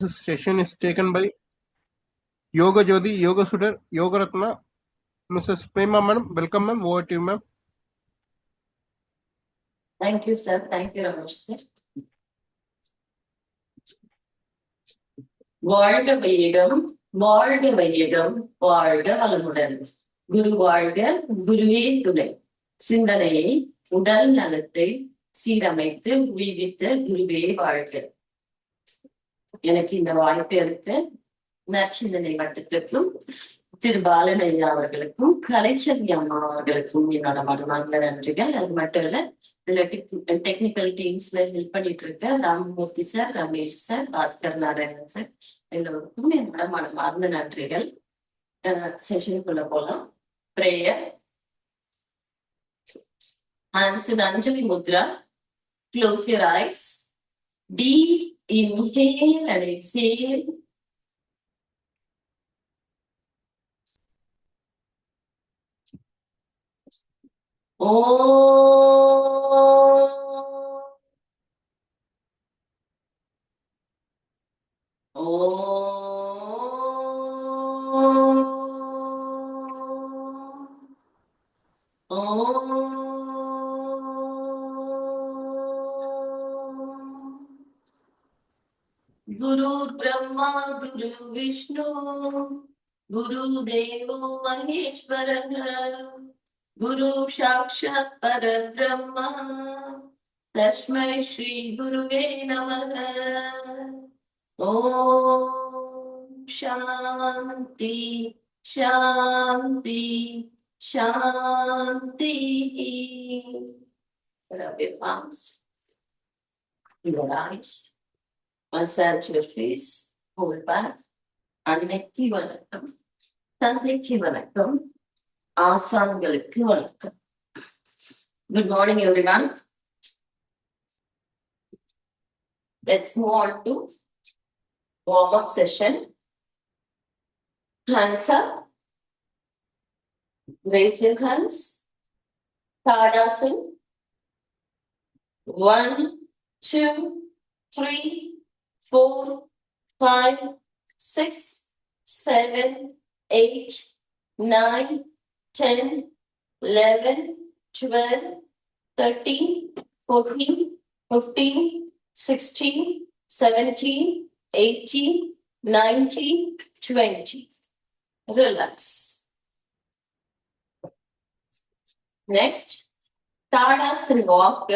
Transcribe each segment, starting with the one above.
This session is taken by Yoga Jyoti, Yoga Sudhar, Yoga Ratna, Mrs. Prema Madam. Welcome, ma'am. Over to you, ma'am. Thank you, sir. Thank you, Ramesh, sir. வாழ்க வையகம், வாழ்க வையகம், வாழ்க வளமுடன். குரு வாழ்க, குருவே துணை. சிந்தனையை, உடல் நலத்தை சீரமைத்து உய்வித்த குருவே வாழ்க. எனக்கு இந்த வாய்ப்பை அளித்த நற்சிந்தனை வட்டத்திற்கும் திரு பாலனையா அவர்களுக்கும் கலைச்செல்வி அம்மா அவர்களுக்கும் என்னோட மனமார்ந்த நன்றிகள். அது மட்டும் இல்ல, இதுல டெக்னிக்கல் டீம்ஸ்ல ஹெல்ப் பண்ணிட்டு இருக்க Ramamoorthy sir, Ramesh sir, Bhaskar Narayanan sir எல்லோருக்கும் என்னோட மனமார்ந்த நன்றிகள். செஷனுக்குள்ள போலாம். Prayer. Hands in Anjali Mudra. Close your eyes. Deep inhale and exhale. Guru Brahma, Guru Vishnu, Guru Devo Maheshwara, Guru Sakshat Parabrahma, Tasmai Shri Guruve Namaha. Om Shanti, Shanti, Shanti. Rub your palms, your eyes. Massage your face, hold back. அன்னைக்கு வணக்கம், தந்தைக்கு வணக்கம், ஆசான்களுக்கு வணக்கம். Good morning, everyone. Let's move on to warm-up session. Hands up. Raise your hands. Tadasana. 1, 2, 3, 4, 5, 6, 7, 8, 9, 10, 11, 12, 13, 14, 15, 16, 17, 18, 19, 20. Relax. Next, Tadasana walk.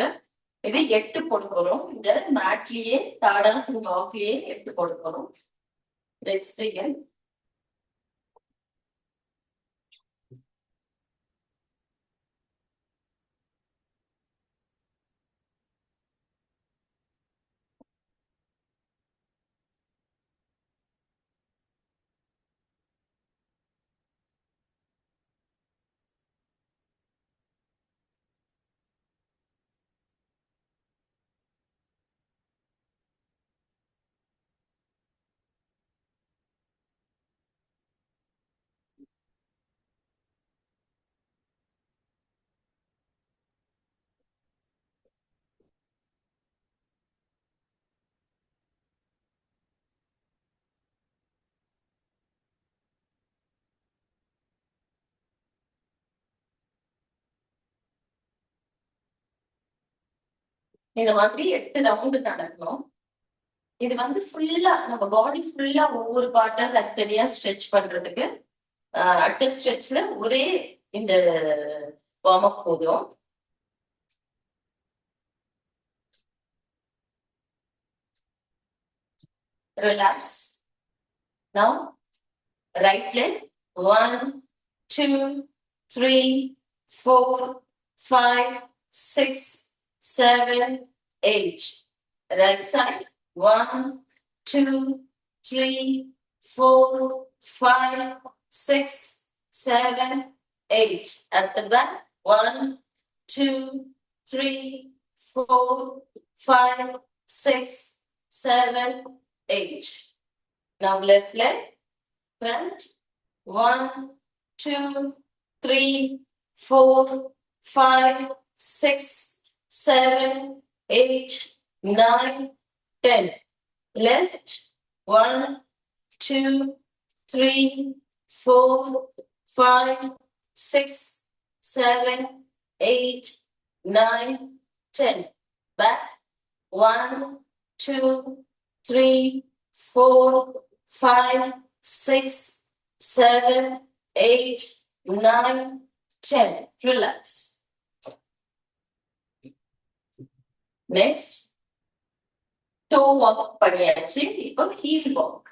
இதை 8 போட போறோம். இந்த மேட்லயே தாடாசன் வாக்லயே 8 போட போறோம். Let's begin. இந்த மாதிரி 8 ரவுண்டு நடக்கணும். இது வந்து ஃபுல்லா நம்ம பாடி ஃபுல்லா ஒவ்வொரு பார்ட்டா தனித்தனியா ஸ்ட்ரெச் பண்றதுக்கு அட் ஸ்ட்ரெச்ல ஒரே இந்த வார்ம் அப் போதும். Relax. Now right leg 1, 2, 3, 4, 5, 6, 7, 8. Right side 1, 2, 3, 4, 5, 6, 7, 8. At the back 1, 2, 3, 4, 5, 6, 7, 8. Now left leg front 1, 2, 3, 4, 5, 6, 7, 8, 9, 10. Left 1, 2, 3, 4, 5, 6, 7, 8, 9, 10. Back. 1, 2, 3, 4, 5, 6, 7, 8, 9, 10. Relax. Next. Toe walk பண்ணியாச்சு. இப்போ heel walk.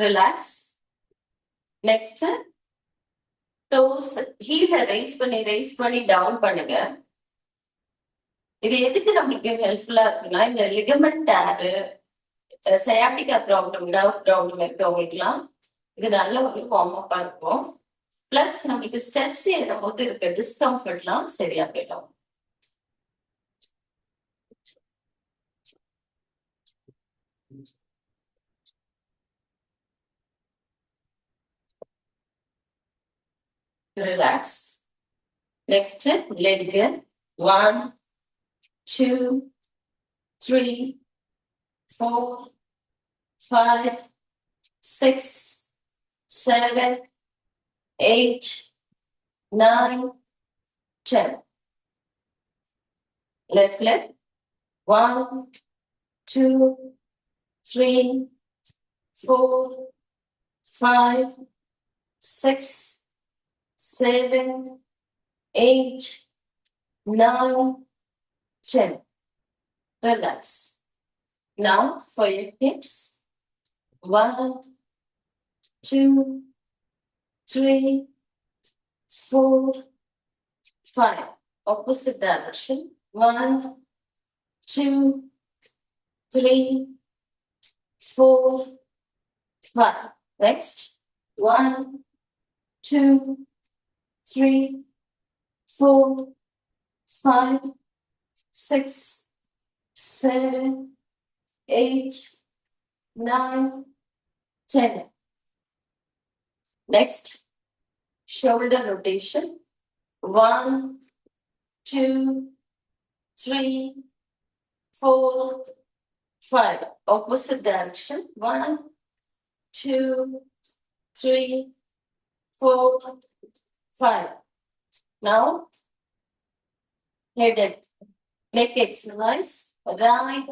Relax. Next. Toes heel raise பண்ணி down பண்ணுங்க. இது எதுக்கு நம்மளுக்கு ஹெல்ப்ஃபுல்லா இருக்குன்னா இந்த ligament tear sciatica problem nerve problem இருக்கவங்களுக்குலாம் இது நல்ல ஒரு வார்ம் அப்பா இருக்கும். பிளஸ் நம்மளுக்கு ஸ்டெப்ஸ் ஏறும் போது இருக்க டிஸ்கம்ஃபர்ட்லாம் சரியா போயிடும். Relax. Next leg 1, 2, 3, 4, 5, 6, 7, 8, 9, 10. Left leg. 1, 2, 3, 4, 5, 6, 7, 8, 9, 10. Relax. Now for your hips. 1, 2, 3, 4, 5. Opposite direction. 1, 2, 3, 4, 5. Next. 1, 2, 3, 4, 5, 6, 7, 8, 9, 10. Next, shoulder rotation. 1, 2, 3, 4, 5. Opposite direction. 1, 2, 3, 4, 5. Now, head neck exercise. Right,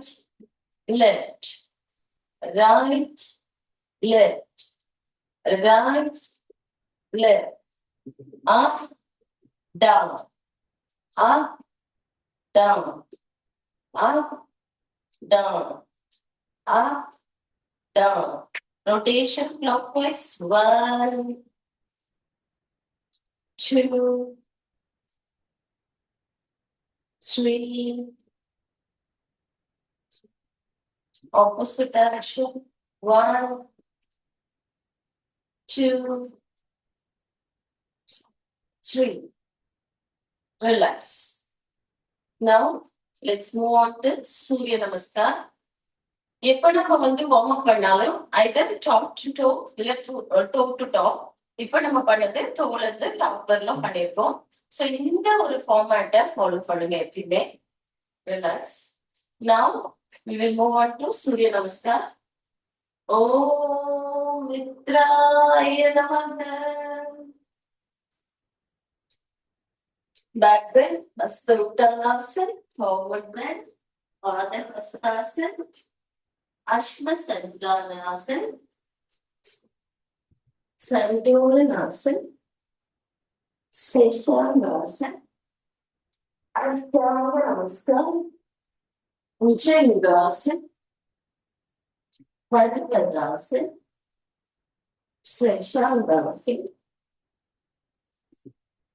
left, right, left, right, left, up, down, up, down, up, down, up, down. Rotation clockwise. 1, 2, 3. Opposite direction. 1, 2, 3. Relax. Now, let's move on to Surya Namaskar. எப்ப நம்ம warm up பண்ணாலும் Hyder top to to இல்ல to to top. இப்ப நம்ம பண்ணது டோல இருந்து top வரலாம் பண்ணிருக்கோம். சோ இந்த ஒரு ஃபார்மேட்டை ஃபாலோ பண்ணுங்க எப்பயுமே. Relax. Now we will move on to Surya Namaskar. ஓம் மித்ராய நமஹ. Back bend, Hasta Uttanasana, forward bend, Pada Hastasana, Ashma Sandhanasana, Sandhanasana, Seshanasana, Ashtanga Namaskar, Bhujangasana, Padmakasana, Seshangasana,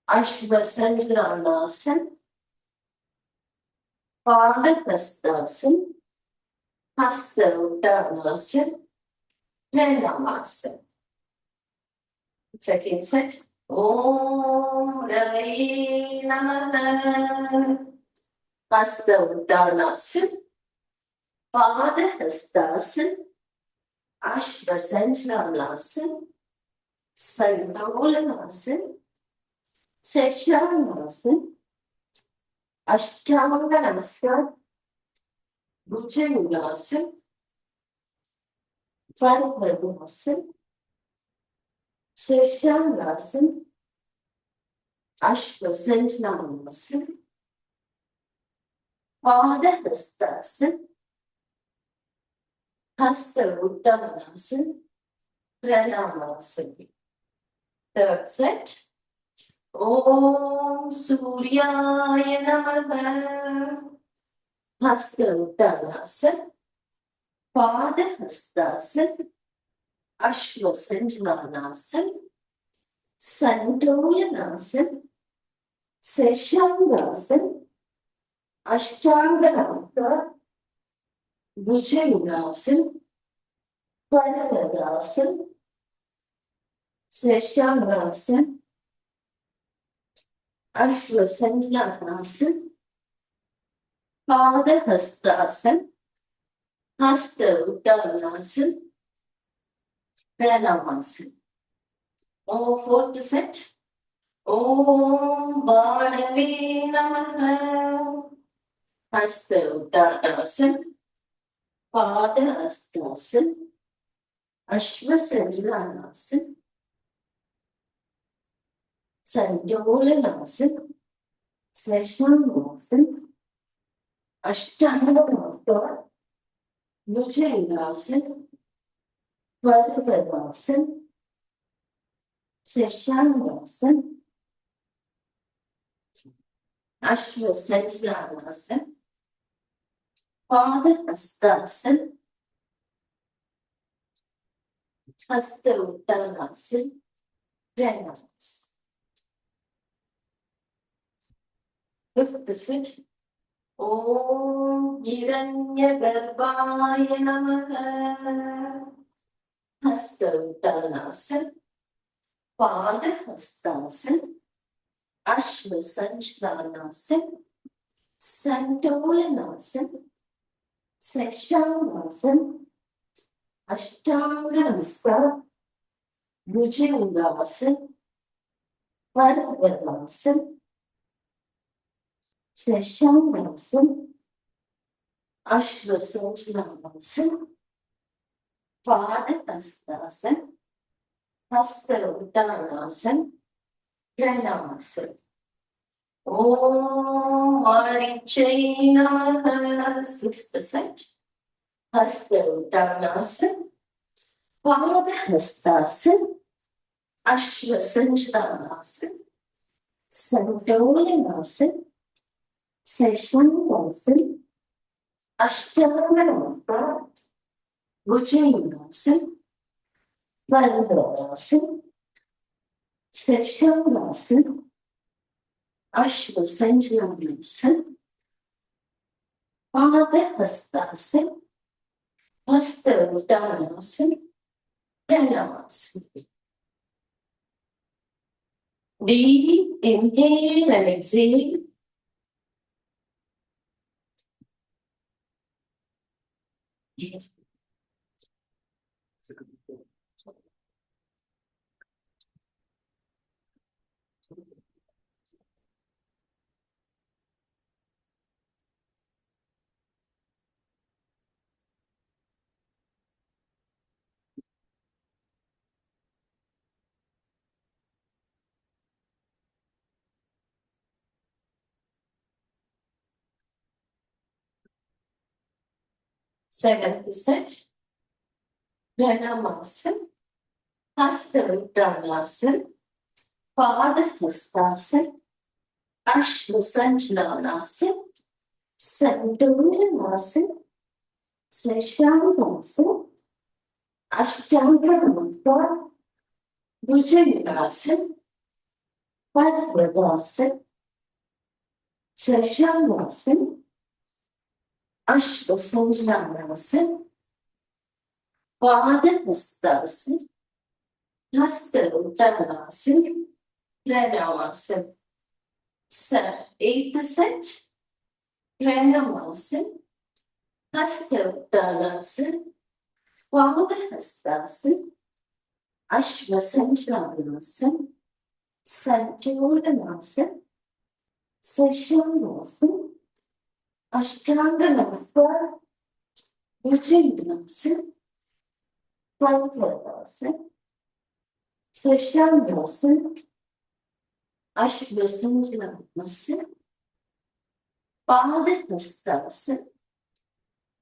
Ashwasandhanasana, Padahastasana, Hasta Uttanasana, Pranamasana. Second set. Om Rave Namaha. Hasta Uttanasana, Padahastasana, Ashvasanjanasana, Sandolanasana, Seshanasana, Ashtanga Namaskar, Bhujangasana, Parvadasana, Seshanasana, Ashvasanjanasana, Padahastasana, Hasta Uttanasana, Pranamasana. Third set. Om Suryaya Namaha. Hasta Uttanasana, Padahastasana, Ashvasanjanasana, Sandolanasana, Seshangasana, Ashtanga Namaskar, Bhujangasana, Parvadasana, Seshangasana, Ashvasanjanasana, Padahastasana, Hasta Uttanasana, Pranamasana. Oh, fourth set. Om Bhadave Namaha. Hasta Uttanasana, Padahastasana, Ashvasanjanasana, Sandolanasana, Seshangasana, Ashtanga Namaskar, Bhujangasana, Parvadasana, Seshangasana, Ashvasanjanasana, Padahastasana, Hasta Uttanasana, Pranamasana. Fifth set. Om Hiranyagarbhaya Namaha. Hasta Uttanasana, Padahastasana, Ashvasanjanasana, Sandolanasana, Seshangasana, Ashtanga Namaskar, Bhujangasana, Parvadasana, Seshangasana, Ashvasanjanasana, Padahastasana, Hasta Uttanasana, Pranamasana. Om Marichay Namaha. Sixth set. Hasta Uttanasana, Padahastasana, Ashvasanjanasana, Sandolanasana, Seshangasana, Ashtanga Namaskar, Bhujangasana, Parvadasana, Seshangasana, Ashvasanjanasana, Padahastasana, Hasta Uttanasana, Pranamasana. Deep inhale and exhale. Seventh set. Pranamasana, Hasta Uttanasana, Padahastasana, Ashvasanjanasana, Sandolanasana, Seshangasana, Ashtanga Namaskar, Bhujangasana, Parvadasana, Seshangasana, Ashvasanjanasana, Padahastasana, Hasta Uttanasana, Pranamasana. Eighth set. Pranamasana, Hasta Uttanasana, Padahastasana, Ashvasanjalanasana, Sancholanasana, Seshanasana, Ashtanganasana, Bhujangasana, Pankadasana, Seshanasana, Ashvasanjalanasana, Padahastasana,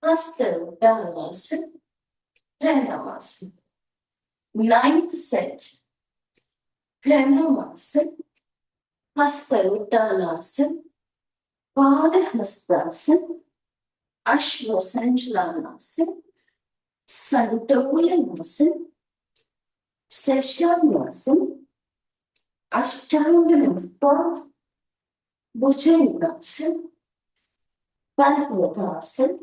Hastaudanasana, Pranavasana. Ninth set. Pranavasana, Hastaudanasana, Padahastasana, Ashvasanjalanasana, Santolanasana, Seshanasana, Ashtanganasana, Bhujangasana, Pankadasana,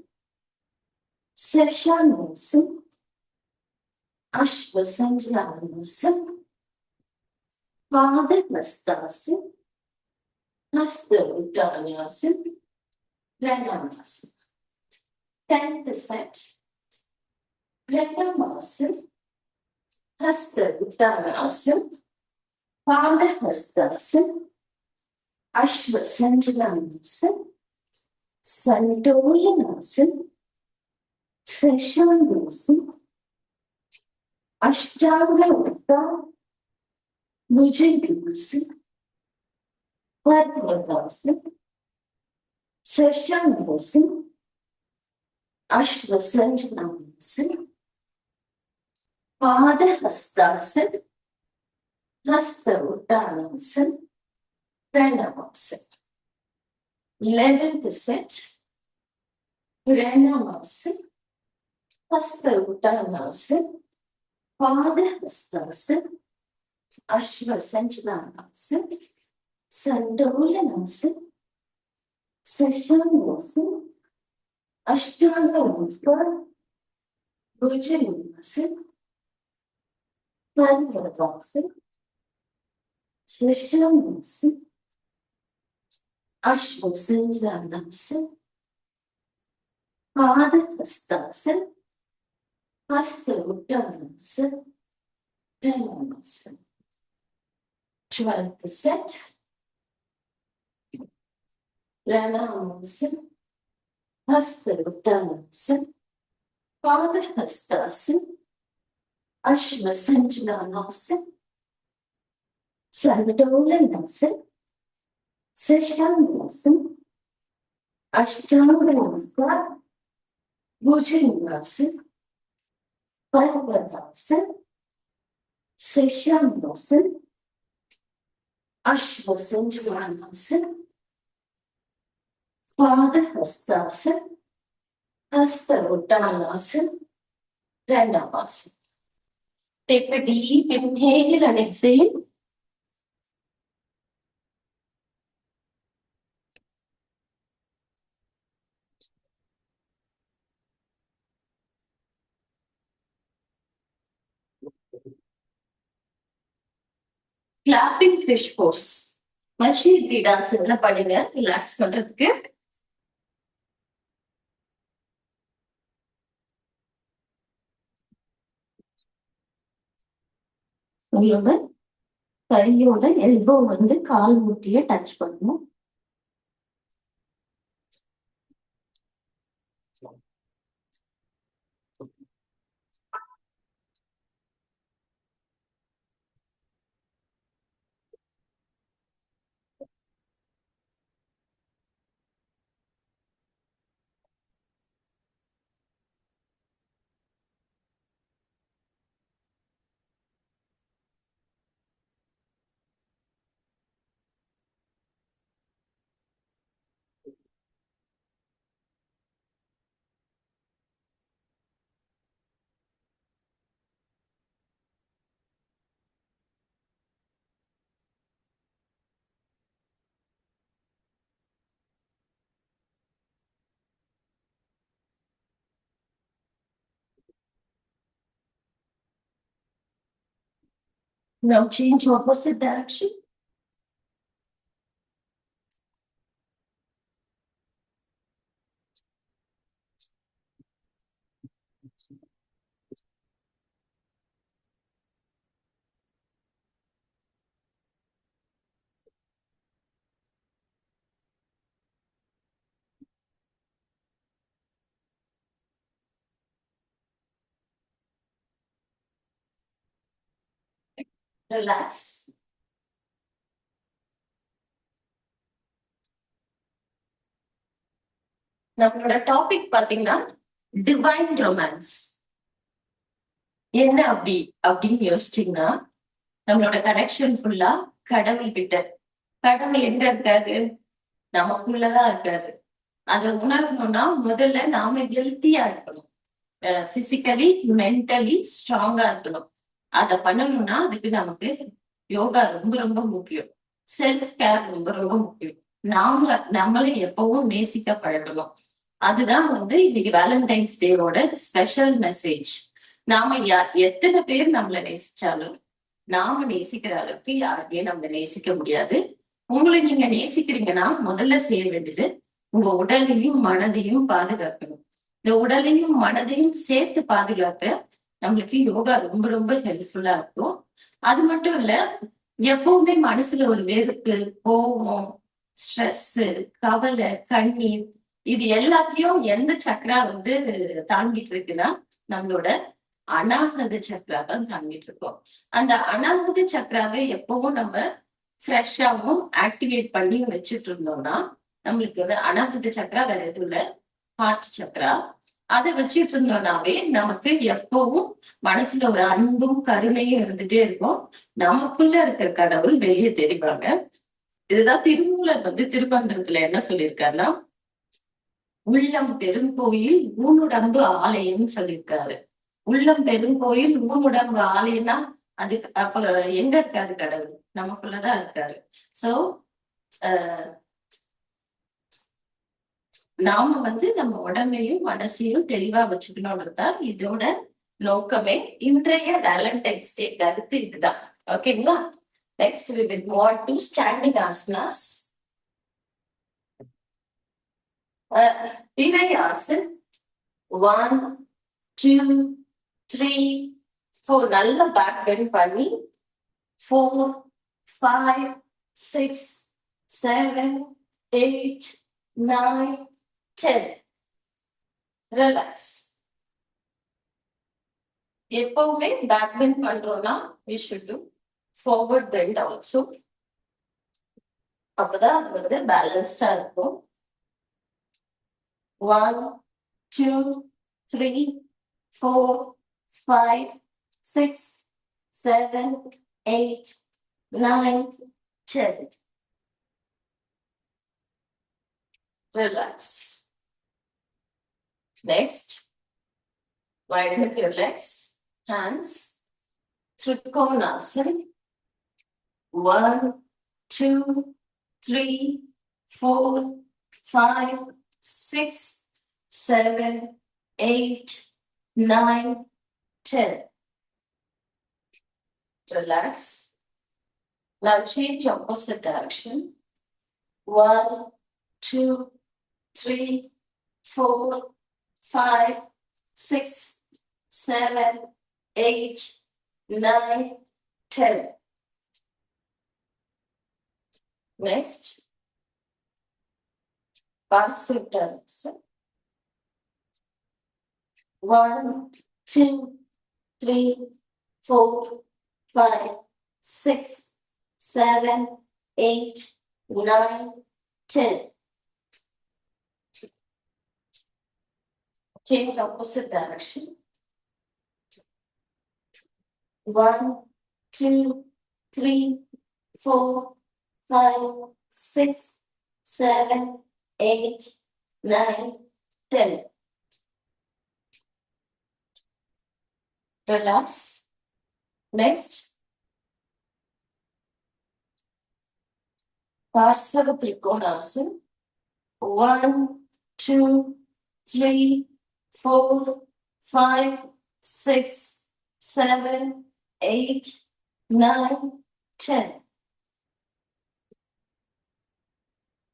Seshanasana, Ashvasanjalanasana, Padahastasana, Hastaudanasana, Pranavasana. Tenth set. Pranavasana, Hastaudanasana, Padahastasana, Ashvasanjalanasana, Santolanasana, Seshanasana, Ashtanganasana, Bhujangasana, Pankadasana, Seshanasana, Ashvasanjalanasana, Padahastasana, Hastaudanasana, Pranavasana. 11th set. Pranavasana, Hastaudanasana, Padahastasana, Ashvasanjalanasana, Santolanasana, Seshanasana, Ashtanganasana, Bhujangasana, Pankadasana, Seshanasana, Ashvasanjalanasana, Padahastasana, Hastaudanasana, Pranavasana. 12th set. Pranavasana, Hastaudanasana, Padahastasana, Ashvasanjalanasana, Santolanasana, Seshanasana, Ashtanganasana, Bhujangasana, Pankadasana, Seshanasana, Ashvasanjalanasana, Padahastasana, Hastaudanasana, Pranavasana. Take a deep inhale and exhale. Clapping fish pose. மச்சி கிரீடாசன பண்ணுங்க relax பண்றதுக்கு. உங்களோட கையோட elbow வந்து கால் முட்டிய touch பண்ணணும். Now change opposite direction. Relax. நம்மளோட topic பாத்தீங்கன்னா divine romance. என்ன அப்படின்னு யோசிச்சீங்கன்னா, நம்மளோட கனெக்ஷன் ஃபுல்லா கடவுள் கிட்ட. கடவுள் எங்க இருக்காரு? நமக்குள்ளதான் இருக்காரு. அதை உணரணும்னா முதல்ல நாம ஹெல்த்தியா இருக்கணும். பிசிக்கலி மென்டலி ஸ்ட்ராங்கா இருக்கணும். அதை பண்ணணும்னா அதுக்கு நமக்கு யோகா ரொம்ப ரொம்ப முக்கியம். செல்ஃப் கேர் ரொம்ப ரொம்ப முக்கியம். நம்மளை எப்பவும் நேசிக்க பழகணும். அதுதான் இன்னைக்கு வேலண்டைன்ஸ் டேவோட ஸ்பெஷல் மெசேஜ். நாம எத்தனை பேர் நம்மளை நேசிச்சாலும் நாம நேசிக்கிற அளவுக்கு யாருமே நம்மளை நேசிக்க முடியாது. உங்களை நீங்க நேசிக்கிறீங்கன்னா முதல்ல செய்ய வேண்டியது உங்க உடலையும் மனதையும் பாதுகாக்கணும். இந்த உடலையும் மனதையும் சேர்த்து பாதுகாக்க நம்மளுக்கு யோகா ரொம்ப ரொம்ப ஹெல்ப்ஃபுல்லா இருக்கும். அது மட்டும் இல்ல, எப்பவுமே மனசுல ஒரு வெறுப்பு, கோபம், ஸ்ட்ரெஸ், கவலை, கண்ணீர், இது எல்லாத்தையும் எந்த சக்ரா தாங்கிட்டு இருக்குன்னா நம்மளோட அநாகத சக்ரா தான் தாங்கிட்டு இருக்கோம். அந்த அநாகத சக்ராவை எப்பவும் நம்ம ஃப்ரெஷ்ஷாவும் ஆக்டிவேட் பண்ணி வச்சுட்டு இருந்தோம்னா நம்மளுக்கு அநாகத சக்ரா வேற எதுவும் இல்ல, ஹார்ட் சக்ரா. அதை வச்சுட்டு இருந்தோம்னாவே நமக்கு எப்பவும் மனசுல ஒரு அன்பும் கருணையும் இருந்துட்டே இருக்கும். நமக்குள்ள இருக்கிற கடவுள் வெளியே தெரிவாங்க. இதுதான் திருமூலர் திருமந்திரத்துல என்ன சொல்லியிருக்காருன்னா, உள்ளம் பெருங்கோயில் ஊனுடம்பு ஆலயம்னு சொல்லியிருக்காரு. உள்ளம் பெருங்கோயில் ஊனுடம்பு ஆலயம்னா அதுக்கு அப்ப எங்க இருக்காரு கடவுள்? நமக்குள்ளதான் இருக்காரு. சோ நாம நம்ம உடம்பையும் மனசையும் தெளிவா வச்சுக்கணும்ன்றதுதான் இதோட நோக்கமே. இன்றைய வேலண்டைன்ஸ் டே கருத்து இதுதான். ஓகேங்களா? Next we will move on to standing asanas. பிரையாசன் 1 2 3 4 நல்ல பேக் பெண்ட் பண்ணி 4 5 6 7 8 9 10. ரிலாக்ஸ். எப்பவுமே பேக் பெண்ட் பண்றோம்னா we should do forward bend also. அப்பதான் அது பேலன்ஸ்டா இருக்கும். 1 2 3 4 5 6 7 8 9 10. Relax. Next, widen up your legs, hands, Trikonasana. 1 2 3 4 5 6 7 8 9 10. Relax. Now change opposite direction. 1 2 3 4 5 6 7 8 9 10. Next, passive direction. 1 2 3 4 5 6 7 8 9 10. Change opposite direction. 1 2 3 4 5 6 7 8 9 10. Relax. Next, Parsava Trikonasana. 1 2 3 4 5 6 7 8 9 10.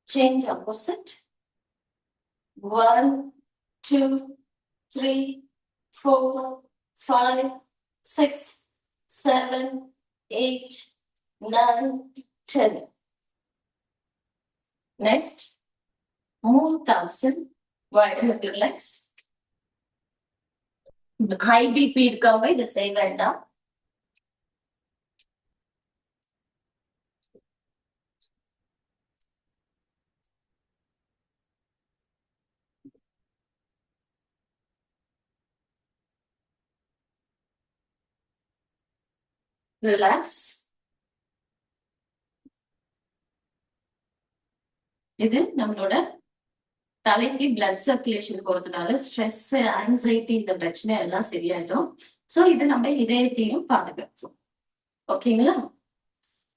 Change opposite. 1 2 3 4 5 6 7 8 9 10. Next, Murtasana. Widen up your legs. High BP இருக்கவங்க இதை செய்ய வேண்டாம். Relax. இது நம்மளோட தலைக்கு blood circulation போறதுனால stress, anxiety இந்த பிரச்சனை எல்லாம் சரியாயிடும். சோ இது நம்ம இதயத்தையும் பாதுகாக்கும். ஓகேங்களா?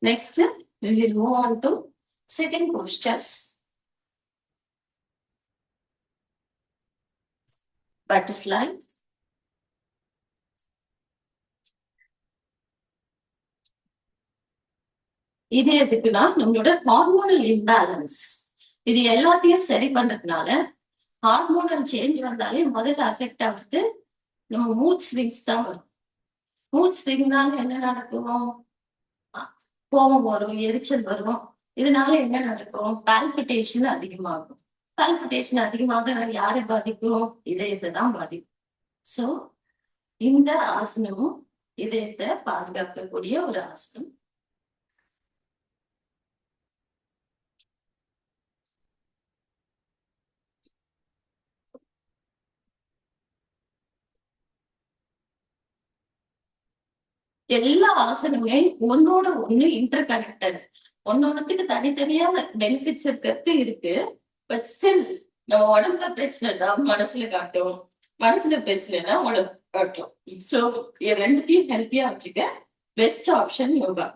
Next we will move on to sitting postures. Butterfly. இது எதுக்குன்னா நம்மளோட ஹார்மோனல் இம்பேலன்ஸ் இது எல்லாத்தையும் சரி பண்றதுனால ஹார்மோனல் சேஞ்ச் வந்தாலே முதல்ல அஃபெக்ட் ஆகுறது நம்ம மூட் ஸ்விங்ஸ் தான் வரும். மூட் ஸ்விங்னால என்ன நடக்கும்? கோபம் வரும், எரிச்சல் வரும். இதனால என்ன நடக்கும்? பால்பிட்டேஷன் அதிகமாகும். பால்பிட்டேஷன் அதிகமாக யாரை பாதிக்கும்? இதயத்தை தான் பாதிக்கும். சோ இந்த ஆசனமும் இதயத்தை பாதுகாக்கக்கூடிய ஒரு ஆசனம். எல்லா ஆசனமே ஒன்னோட ஒண்ணு இன்டர் கனெக்டட். ஒன்னொன்னுக்கு தனித்தனியா பெனிஃபிட்ஸ் இருக்கிறது இருக்கு. பட் ஸ்டில் நம்ம உடம்புல பிரச்சனை தான் மனசுல காட்டும், மனசுல பிரச்சனைனா உடம்பு காட்டும். சோ ரெண்டுத்தையும் ஹெல்த்தியா வச்சுக்க best option yoga.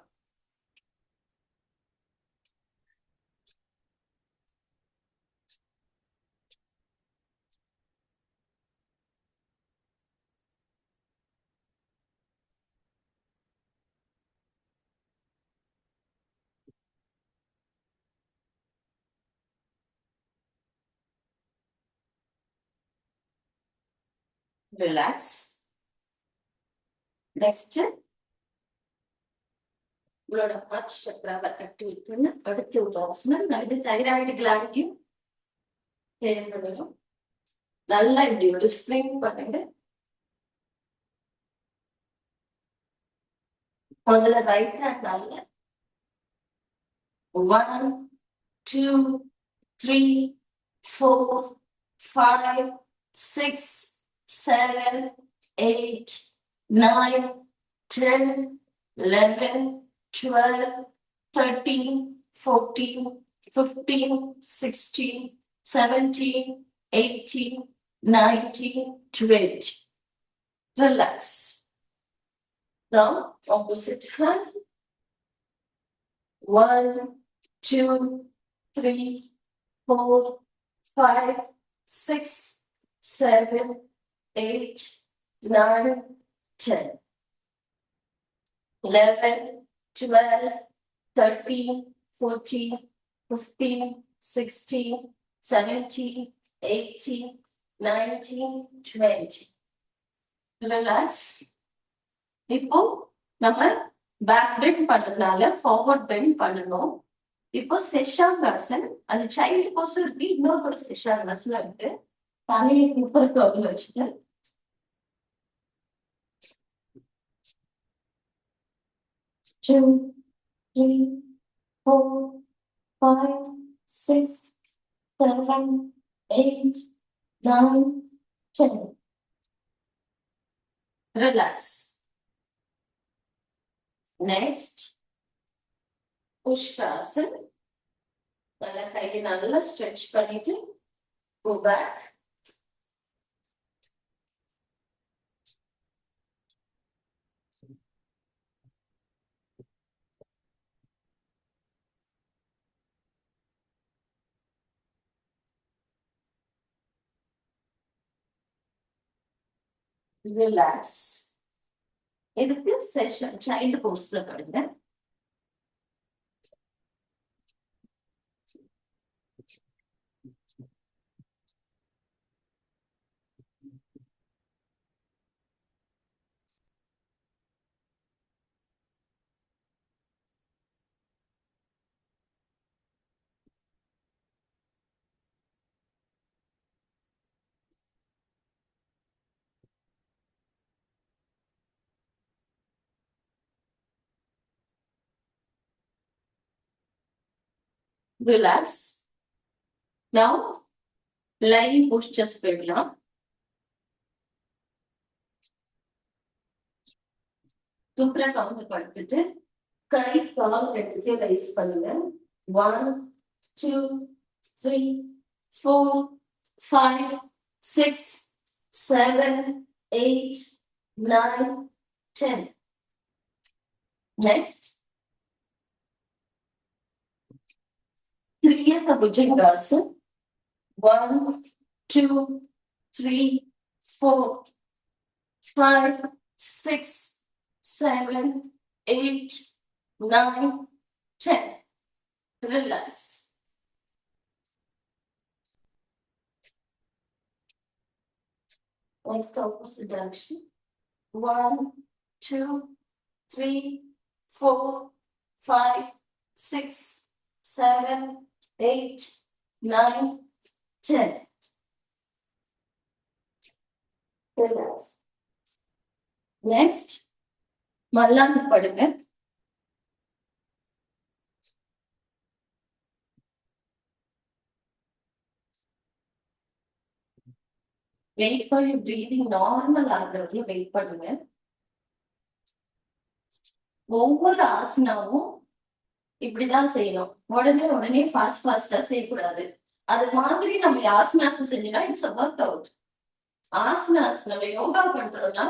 Relax. Next உங்களோட ஹார்ட் சக்கராவை ஆக்டிவேட் பண்ண அடுத்த ஒரு ஆசனம். இது தைராய்டு கிளாண்டையும் தேவைப்படும். நல்லா இப்படி ஒரு ஸ்விங் பண்ணுங்க. முதல்ல right ஹேண்டால 1 2 3 4 5 6 7 8 9 10 11 12 13 14 15 16 17 18 19 20. Relax. Now opposite hand. 1 2 3 4 5 6 7 8 9 10 11 12 13 14 15 16 17 18 19 20. Relax. இப்போ நம்ம பேக் பெண்ட் பண்றதுனால ஃபார்வர்ட் பெண்ட் பண்ணணும். இப்போ செஷாங்காசன், அது சைல்டு போஸும் இருக்கு, இன்னொரு ஒரு செஷாங்காசன் இருக்கு. தலையை குப்பருக்கு வச்சுட்டு 2 3 4 5 6 7 8 9 10. Relax. Next, Ushtrasan. நல்லா கையை நல்லா ஸ்ட்ரெச் பண்ணிட்டு go back. Relax. இதுக்கு செஷன் சைல்டு போஸ்ட்ல படுங்க. Relax. Now, lying postures போயிடலாம். துப்புரா கவுந்து படுத்துட்டு கை கால் ரெண்டுத்தையும் ரைஸ் பண்ணுங்க. 1 2 3 4 5 6 7 8 9 10. Next, 3 at the Bhujangasana. 1 2 3 4 5 6 7 8 9 10. Relax. Next, opposite direction. 1 2 3 4 5 6 7 8 9 10. Relax. Next, மல்லாந்து படுங்க. Wait for your breathing normal ஆகுறதுல வெயிட் பண்ணுங்க. ஒவ்வொரு ஆசனாவும் இப்படிதான் செய்யணும். உடனே ஃபாஸ்டா செய்யக்கூடாது. அது மாதிரி நம்ம ஆசனாசம் செஞ்சோம்னா it's a work out. Asanas நம்ம யோகா பண்றோம்னா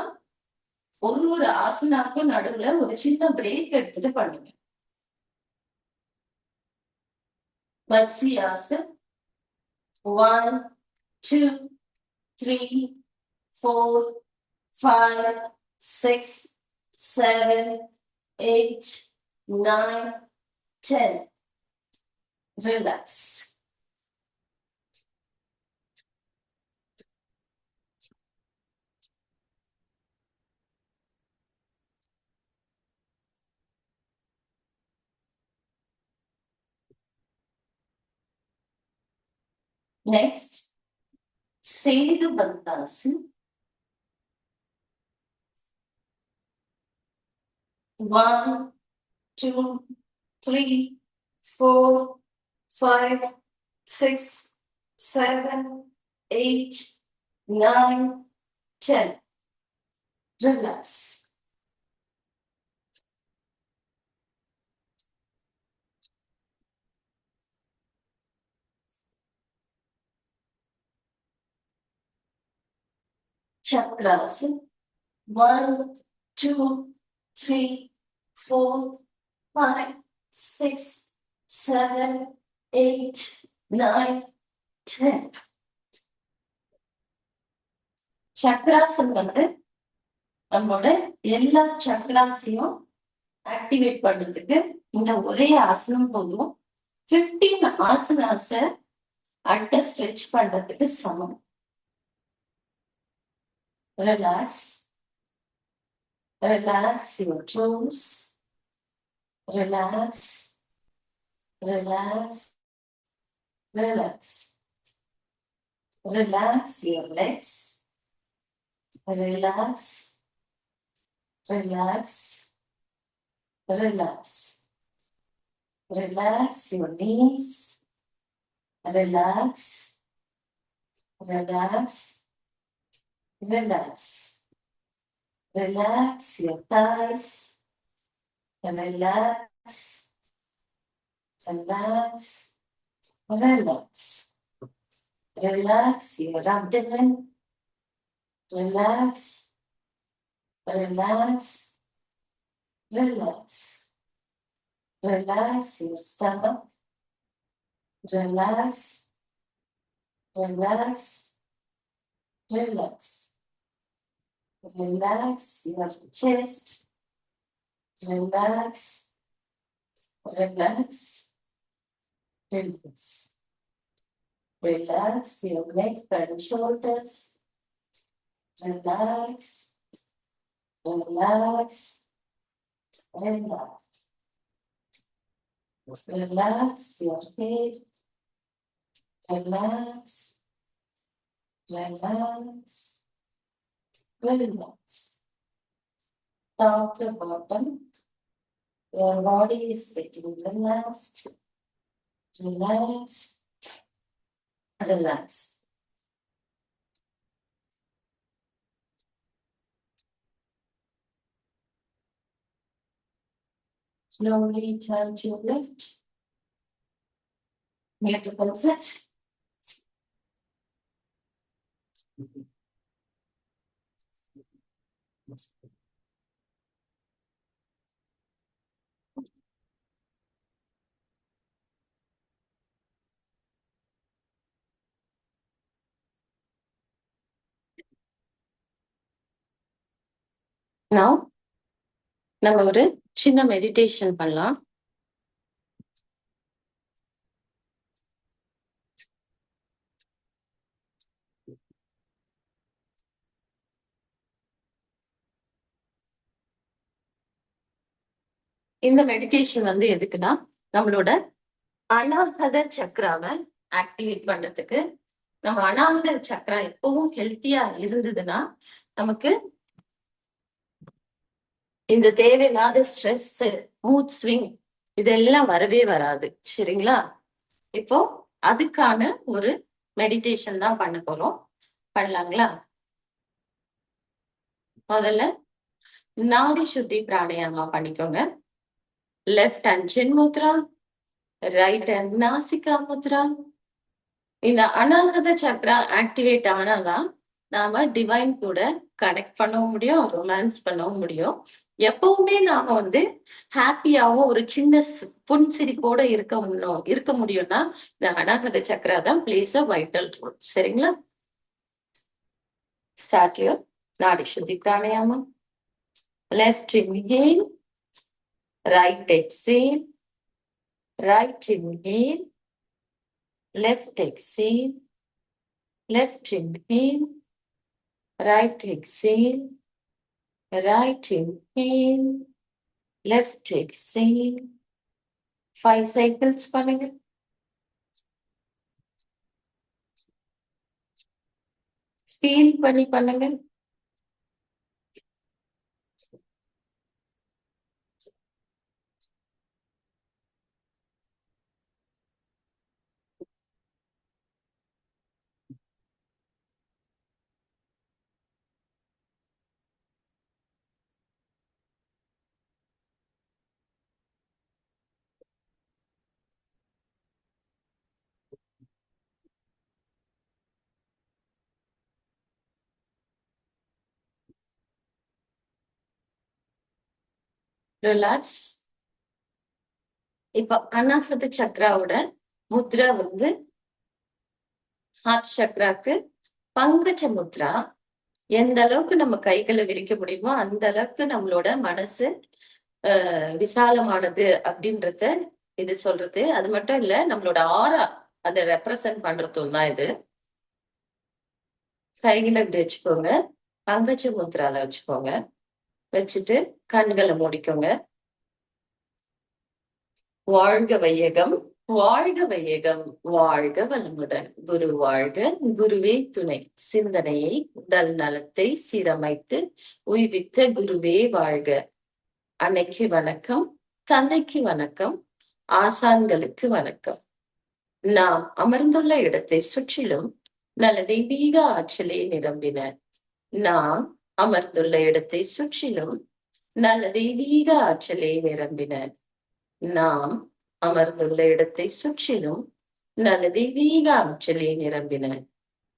ஒரு ஆசனாக்கும் நடுவுல ஒரு சின்ன பிரேக் எடுத்துட்டு பண்ணுங்க. மத்ஸ்யாசன் 1 2 3 4 5 6 7 8 9 10. Relax. Next, Sedu Bandhasan. 1 2 3 4 5 6 7 8 9 10. Relax. Chakrasan. 1 2 3 4 5 6 7 8 9 10. சக்ராசன் வந்து நம்மளோட எல்லா சக்ராஸையும் ஆக்டிவேட் பண்றதுக்கு இந்த ஒரே ஆசனம் போதும். 15 ஆசனாஸ அட்ட ஸ்ட்ரெச் பண்றதுக்கு சமம். Relax. Relax your toes. Relax. Relax. Relax. Relax your legs. Relax. Relax. Relax. Relax your knees. Relax. Relax. Relax. Relax your thighs. Relax. Relax. Relax. Relax your abdomen. Relax. Relax. Relax. Relax your stomach. Relax. Relax. Relax. Relax your chest. Relax. Relax. Relax. Relax your neck and shoulders. Relax. Relax. Relax. Relax your head. Relax. Relax. Relax. Top to bottom. Your body is getting relaxed. Relax. Relax. Slowly turn to left. Multiple sets. Now நம்ம ஒரு சின்ன meditation பண்ணலாம். இந்த meditation வந்து எதுக்குன்னா நம்மளோட அநாகத சக்கராவை activate பண்றதுக்கு. நம்ம அநாகத சக்கரா எப்பவும் ஹெல்த்தியா இருந்ததுன்னா நமக்கு இந்த தேவையில்லாத ஸ்ட்ரெஸ், மூட் ஸ்விங் இதெல்லாம் வரவே வராது. சரிங்களா? இப்போ அதுக்கான ஒரு மெடிடேஷன் தான் பண்ண போறோம். பண்ணலாங்களா? முதல்ல நாடி சுத்தி பிராணாயாமா பண்ணிக்கோங்க. லெஃப்ட் ஹேண்ட் சின் முத்ரா, ரைட் ஹேண்ட் நாசிகா முத்ரா. இந்த அநாகத சக்ரா ஆக்டிவேட் ஆனாதான் நாம டிவைன் கூட கனெக்ட் பண்ணவும் முடியும், ரொமான்ஸ் பண்ணவும் முடியும். எப்பவுமே நாம வந்து ஹாப்பியாவும் ஒரு சின்ன புன்சிரிப்போட இருக்க முடியும்னா இந்த அநாகத சக்ரா தான் பிளேஸ் அ வைட்டல் ரோல். சரிங்களா? ஸ்டார்ட் யுவர் நாடி சுத்தி pranayama. Left inhale, right exhale, right inhale, left exhale, left inhale, right exhale, right inhale, left exhale. 5 cycles பண்ணுங்க. Feel பண்ணி பண்ணுங்க. ரிலாக்ஸ். இப்ப அநாகத சக்ராவோட முத்ரா வந்து ஹார்ட் சக்ராக்கு பங்கஜ முத்ரா. எந்த அளவுக்கு நம்ம கைகளை விரிக்க முடியுமோ அந்த அளவுக்கு நம்மளோட மனசு விசாலமானது அப்படின்றத இது சொல்றது. அது மட்டும் இல்ல, நம்மளோட ஆரா அதை ரெப்ரசன்ட் பண்றதும் தான் இது. கைகளை இப்படி வச்சுக்கோங்க, பங்கஜ முத்ரால வச்சுக்கோங்க. வச்சுட்டு கண்களை மூடிக்கோங்க. வாழ்க வையகம், வாழ்க வையகம், வாழ்க வளமுடன். குரு வாழ்க, குருவே துணை. சிந்தனையை உடல் நலத்தை சீரமைத்து உய்வித்த குருவே வாழ்க. அன்னைக்கு வணக்கம், தந்தைக்கு வணக்கம், ஆசான்களுக்கு வணக்கம். நாம் அமர்ந்துள்ள இடத்தை சுற்றிலும் நல்ல தெய்வீக ஆற்றலை நிரம்பின. நாம் அமர்ந்துள்ள இடத்தை சுற்றிலும் நல்ல தெய்வீக ஆற்றலை நிரம்பின. நாம் அமர்ந்துள்ள இடத்தை சுற்றிலும் நல்ல தெய்வீக ஆற்றலை நிரம்பின.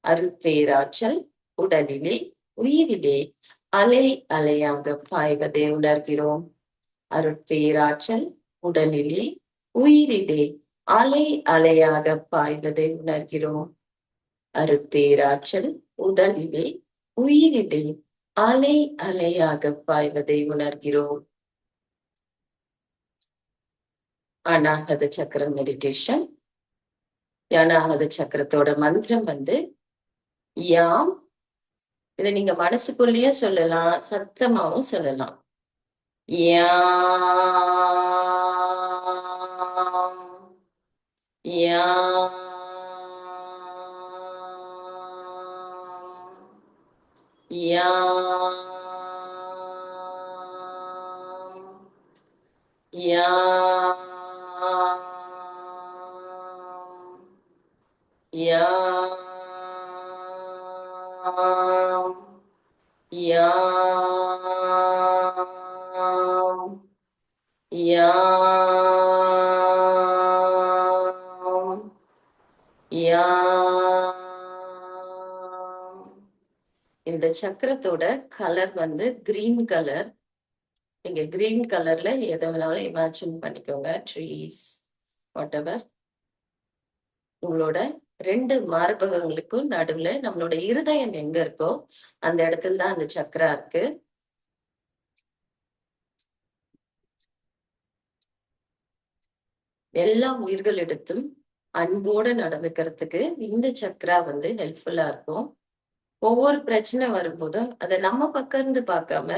அருட்பேராற்றல் உடலிலே உயிரிலே அலை அலையாக பாய்வதை உணர்கிறோம். அருட்பேராற்றல் உடலிலே உயிரிலே அலை அலையாக பாய்வதை உணர்கிறோம். அருட்பேராற்றல் உடலிலே உயிரிலே அலை அலையாக பாய்வதை உணர்கிறோம். அநாகத சக்கரம் மெடிடேஷன். அநாகத சக்கரத்தோட மந்திரம் வந்து யாம். இதை நீங்க மனசுக்குள்ளேயும் சொல்லலாம், சத்தமாவும் சொல்லலாம். யாம், யாம், யாம், யாம், யாம், யாம், யாம் யாம். இந்த சக்கரத்தோட கலர் வந்து கிரீன் கலர். நீங்க கிரீன் கலர்ல எதை வேணாலும் இமேஜின் பண்ணிக்கோங்க. Trees, what ever. உங்களோட 2 மார்பகங்களுக்கும் நடுவுல நம்மளோட இருதயம் எங்க இருக்கோ அந்த இடத்துல தான் அந்த சக்கரா இருக்கு. எல்லா உயிர்களிடத்தும் அன்போட நடந்துக்கிறதுக்கு இந்த சக்கரா வந்து ஹெல்ப்ஃபுல்லா இருக்கும். ஒவ்வொரு பிரச்சனை வரும்போதும் அதை நம்ம பக்கம் இருந்து பார்க்காம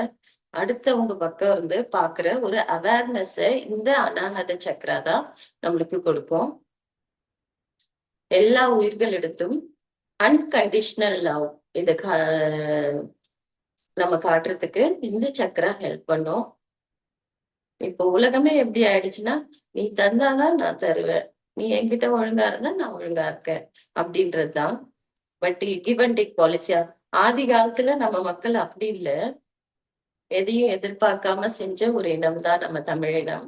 அடுத்தவங்க பக்கம் இருந்து பாக்குற ஒரு அவேர்னஸ இந்த அநாகத சக்கரா தான் நம்மளுக்கு கொடுக்கும். எல்லா உயிர்களிடத்தும் அன்கண்டிஷனல் லவ் இத நம்ம காட்டுறதுக்கு இந்த சக்கரா ஹெல்ப் பண்ணும். இப்போ உலகமே எப்படி ஆயிடுச்சுன்னா, நீ தந்தாதான் நான் தருவேன், நீ என்கிட்ட ஒழுங்கா இருந்தா நான் ஒழுங்கா இருக்கேன் அப்படின்றதுதான். பட் கிவ் அண்ட் டேக் பாலிசியா ஆதி காலத்துல நம்ம மக்கள் அப்படி இல்ல. எதையும் எதிர்பார்க்காம செஞ்ச ஒரு இனம் தான் நம்ம தமிழினம்.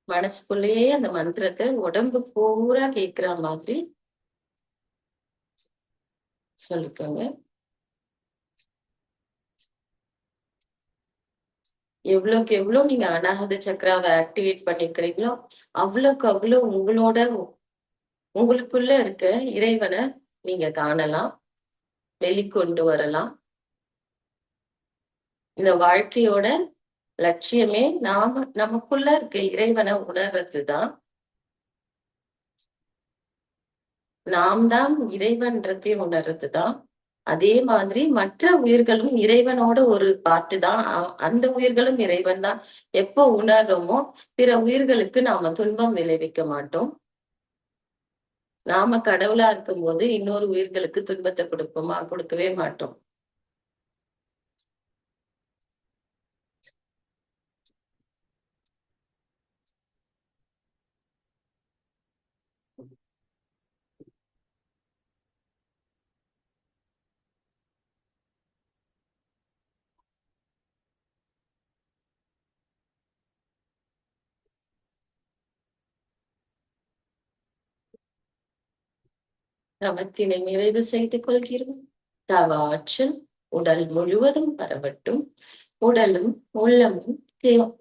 மனசுக்குள்ளேயே அந்த மந்திரத்தை உடம்பு பூரா கேட்கிற மாதிரி சொல்லிக்கோங்க. எவ்வளவுக்கு எவ்வளவு நீங்க அநாகத சக்கராவை ஆக்டிவேட் பண்ணிக்கிறீங்களோ அவ்வளவுக்கு அவ்வளவு உங்களுக்குள்ள இருக்க இறைவனை நீங்க காணலாம், வெளிக்கொண்டு வரலாம். இந்த வாழ்க்கையோட லட்சியமே நமக்குள்ள இருக்க இறைவனை உணர்றதுதான். நாம் தான் இறைவன்றதையும் உணர்றதுதான். அதே மாதிரி மற்ற உயிர்களும் இறைவனோட ஒரு பாட்டு தான். அந்த உயிர்களும் இறைவன் தான். எப்போ உணர்றோமோ பிற உயிர்களுக்கு நாம துன்பம் விளைவிக்க மாட்டோம். நாம கடவுளா இருக்கும்போது இன்னொரு உயிர்களுக்கு துன்பத்தை கொடுப்போமா? கொடுக்கவே மாட்டோம். தவத்தினை நிறைவு செய்து கொள்கிறோம். தவ ஆற்றல் உடல் முழுவதும் பரவட்டும். உடலும் உள்ளமும்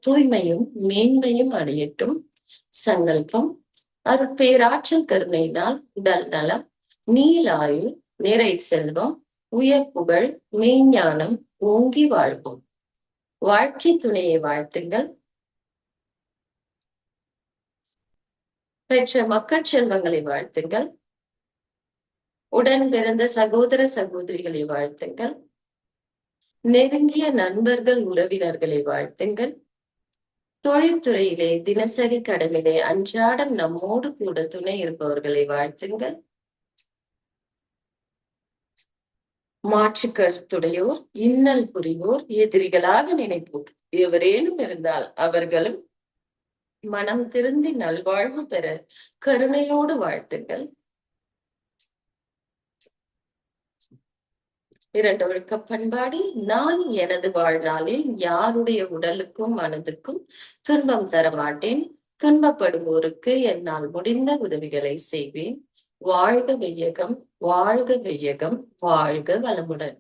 தூய்மையும் மேன்மையும் அடையட்டும். சங்கல்பம் அருட்பேராற்றல் கருணையினால் உடல் நலம், நீலாயுள், நிறை செல்வம், உயர் புகழ், மெய்ஞானம் ஓங்கி வாழ்வோம். வாழ்க்கை துணையை வாழ்த்துங்கள். பெற்ற மக்கள் செல்வங்களை வாழ்த்துங்கள். உடன் பிறந்த சகோதர சகோதரிகளை வாழ்த்துங்கள். நெருங்கிய நண்பர்கள் உறவினர்களை வாழ்த்துங்கள். தொழில்துறையிலே தினசரி கடமையிலே அன்றாடம் நம்மோடு கூட துணை இருப்பவர்களை வாழ்த்துங்கள். மாற்று கருத்துடையோர், இன்னல் புரிவோர், எதிரிகளாக நினைப்போர் எவரேனும் இருந்தால் அவர்களும் மனம் திருந்தி நல்வாழ்வு பெற கருணையோடு வாழ்த்துங்கள். 2 ஒழுக்க பண்பாடி. நான் எனது வாழ்நாளில் யாருடைய உடலுக்கும் மனதுக்கும் துன்பம் தரமாட்டேன். துன்பப்படுவோருக்கு என்னால் முடிந்த உதவிகளை செய்வேன். வாழ்க வையகம், வாழ்க வையகம், வாழ்க வளமுடன்.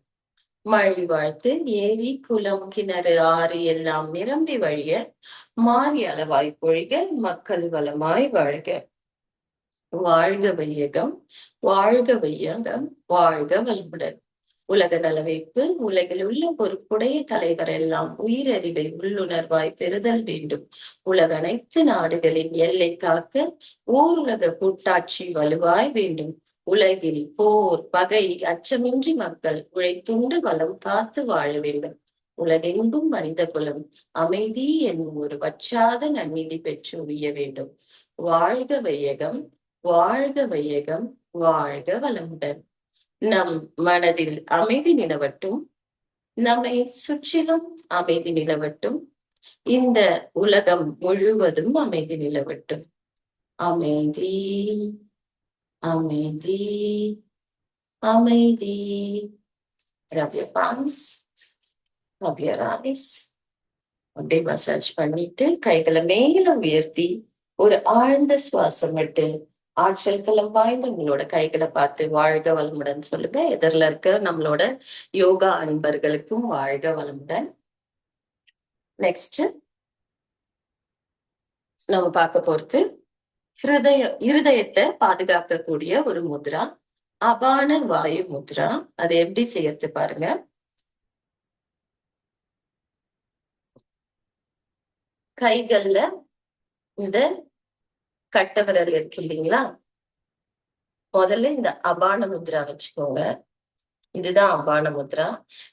மழை வாழ்த்து. ஏரி, குளம், கிணறு, ஆறு எல்லாம் நிரம்பி வழிய மாறி அளவாய் பொழிக. மக்கள் வளமாய் வாழ்க. வாழ்க வையகம், வாழ்க வையகம், வாழ்க வளமுடன். உலக நலவேற்பு. உலகில் உள்ள பொறுப்புடைய தலைவர் எல்லாம் உயிரறிவை உள்ளுணர்வாய் பெறுதல் வேண்டும். உலக அனைத்து நாடுகளின் எல்லை காக்க ஓருலக கூட்டாட்சி வலுவாய் வேண்டும். உலகில் போர், பகை, அச்சமின்றி மக்கள் உழைத்துண்டு வளம் காத்து வாழ வேண்டும். உலகெங்கும் மனித குலம் அமைதி என்னும் ஒரு வற்றாத நன்னீதி பெற்று உய்ய வேண்டும். வாழ்க வையகம், வாழ்க வையகம், வாழ்க வளமுடன். நம் மனதில் அமைதி நிலவட்டும். நம்மை சுற்றிலும் அமைதி நிலவட்டும். இந்த உலகம் முழுவதும் அமைதி நிலவட்டும். அமைதி, அமைதி, அமைதி. Rub your palms, rub your eyes. அப்படியே மசாஜ் பண்ணிட்டு கைகளை மேல உயர்த்தி ஒரு ஆழ்ந்த சுவாசம் விட்டு ஆற்றல் களம் வாய்ந்த உங்களோட கைகளை பார்த்து வாழ்க வளமுடன் சொல்லுங்க. எதிரில் இருக்க நம்மளோட யோகா அன்பர்களுக்கும் வாழ்க வளமுடன். நெக்ஸ்ட் நம்ம பார்க்க போறது இருதயத்தை பாதுகாக்கக்கூடிய ஒரு முத்ரா, அபான வாயு முத்ரா. அதை எப்படி செய்யறது பாருங்க. கைகள்ல இந்த கட்டை விரல் இருக்கு இல்லைங்களா, முதல்ல இந்த அபான முத்ரா வச்சுக்கோங்க. இதுதான் அபான முத்ரா.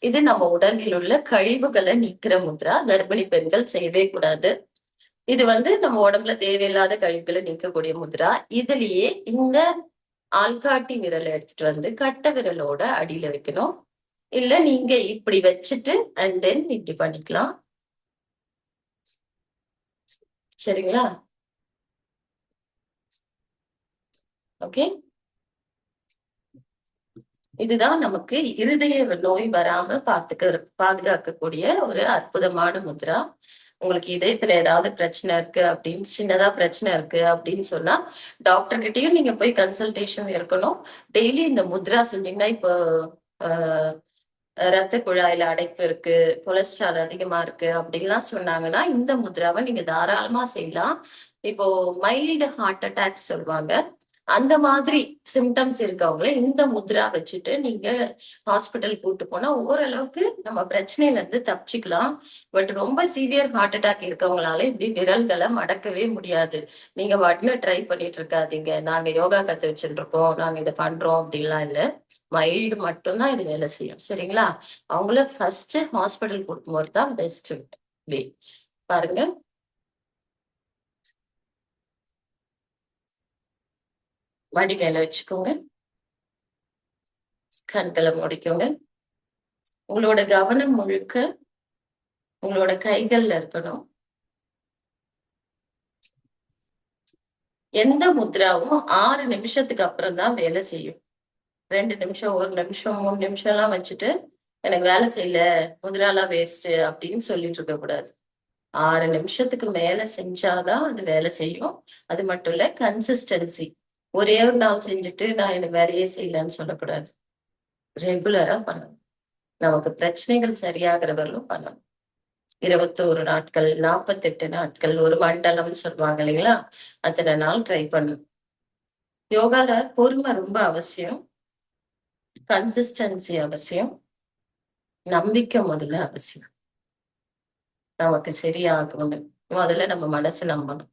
இது நம்ம உடலில் உள்ள கழிவுகளை நீக்கிற முத்ரா. கர்ப்பிணி பெண்கள் செய்யவே கூடாது. இது நம்ம உடம்புல தேவையில்லாத கழிவுகளை நீக்கக்கூடிய முத்ரா. இதுலயே இந்த ஆள்காட்டி விரலை எடுத்துட்டு வந்து கட்டை விரலோட அடியில வைக்கணும். இல்ல நீங்க இப்படி வச்சுட்டு அண்ட் தென் இப்படி பண்ணிக்கலாம். சரிங்களா? ஓகே. இதுதான் நமக்கு இருதய நோய் வராம பாதுகாக்கக்கூடிய ஒரு அற்புதமான முத்ரா. உங்களுக்கு இதயத்துல ஏதாவது பிரச்சனை இருக்கு அப்படின்னு, சின்னதா பிரச்சனை இருக்கு அப்படின்னு சொன்னா டாக்டர் கிட்டயும் நீங்க போய் கன்சல்டேஷன் இருக்கணும். டெய்லி இந்த முத்ரா செஞ்சீங்கன்னா, இப்போ ரத்த குழாயில அடைப்பு இருக்கு, கொலஸ்ட்ரால் அதிகமா இருக்கு அப்படின்லாம் சொன்னாங்கன்னா இந்த முத்ராவை நீங்க தாராளமா செய்யலாம். இப்போ மைல்டு ஹார்ட் அட்டாக் சொல்லுவாங்க, அந்த மாதிரி சிம்டம்ஸ் இருக்கவங்கள இந்த முத்ரா வச்சுட்டு நீங்க ஹாஸ்பிட்டல் கூட்டு போனா ஓரளவுக்கு நம்ம பிரச்சனையில இருந்து தப்பிச்சுக்கலாம். பட் ரொம்ப சீவியர் ஹார்ட் அட்டாக் இருக்கவங்களால இப்படி விரல்களை மடக்கவே முடியாது. நீங்க வாட்டில ட்ரை பண்ணிட்டு இருக்காதீங்க, நாங்க யோகா கத்து வச்சுட்டு இருக்கோம், நாங்க இதை பண்றோம் அப்படின்லாம் இல்லை. மைல்டு மட்டும்தான் இது வேலை செய்யும். சரிங்களா? அவங்கள ஃபர்ஸ்ட் ஹாஸ்பிட்டல் கூட்டு போறது தான் பெஸ்ட் வே. பாருங்க, மடி மேல வச்சுக்கோங்க, கண்களை முடிக்கோங்க. உங்களோட கவனம் முழுக்க உங்களோட கைகள்ல இருக்கணும். எந்த முத்ராவும் 6 நிமிஷத்துக்கு அப்புறம் தான் வேலை செய்யும். 2 நிமிஷம், 1 நிமிஷம், 3 நிமிஷம் எல்லாம் வச்சுட்டு எனக்கு வேலை செய்யல, முத்ராலாம் வேஸ்ட் அப்படின்னு சொல்லிட்டு இருக்க கூடாது. 6 நிமிஷத்துக்கு மேல செஞ்சாதான் அது வேலை செய்யும். அது மட்டும் இல்ல, கன்சிஸ்டன்சி. ஒரே ஒரு நாள் செஞ்சுட்டு நான் எனக்கு வேலையே செய்யலன்னு சொல்லக்கூடாது. ரெகுலரா பண்ணணும். நமக்கு பிரச்சனைகள் சரியாகிறவர்களும் பண்ணணும். 21 நாட்கள், 48 நாட்கள், ஒரு மண்டலம் சொல்லுவாங்க இல்லைங்களா, அத்தனை நாள் ட்ரை பண்ணணும். யோகால பொறுமை ரொம்ப அவசியம், கன்சிஸ்டன்சி அவசியம், நம்பிக்கை முதல்ல அவசியம். நமக்கு சரியாகணும்னு முதல்ல நம்ம மனசு நம்பணும்.